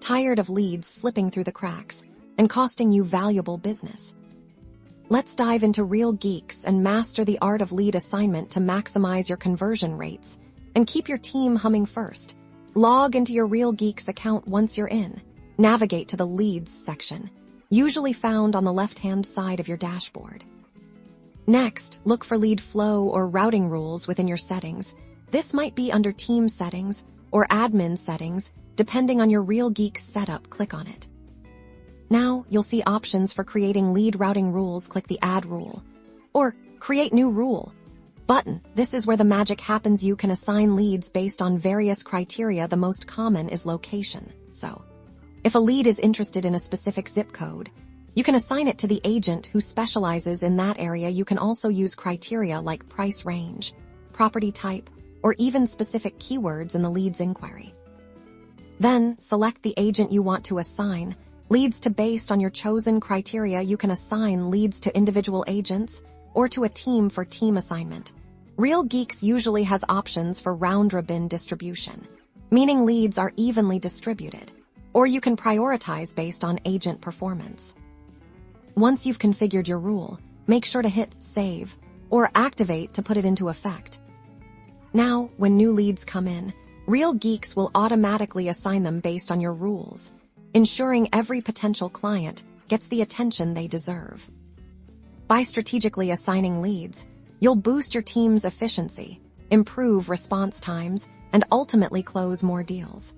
tired of leads slipping through the cracks and costing you valuable business. Let's dive into Real Geeks and master the art of lead assignment to maximize your conversion rates and keep your team humming first. Log into your Real Geeks account once you're in. Navigate to the Leads section, usually found on the left-hand side of your dashboard. Next, look for lead flow or routing rules within your settings. This might be under Team Settings or Admin Settings, depending on your Real Geeks setup. Click on it. Now, you'll see options for creating lead routing rules. Click the Add Rule or Create New Rule button. This is where the magic happens. You can assign leads based on various criteria. The most common is location. So, if a lead is interested in a specific zip code, you can assign it to the agent who specializes in that area. You can also use criteria like price range, property type, or even specific keywords in the lead's inquiry. Then, select the agent you want to assign leads to. Based on your chosen criteria, you can assign leads to individual agents or to a team for team assignment. Real Geeks usually has options for round-robin distribution, meaning leads are evenly distributed, or you can prioritize based on agent performance. Once you've configured your rule, make sure to hit Save or Activate to put it into effect. Now, when new leads come in, Real Geeks will automatically assign them based on your rules, ensuring every potential client gets the attention they deserve. By strategically assigning leads, you'll boost your team's efficiency, improve response times, and ultimately close more deals.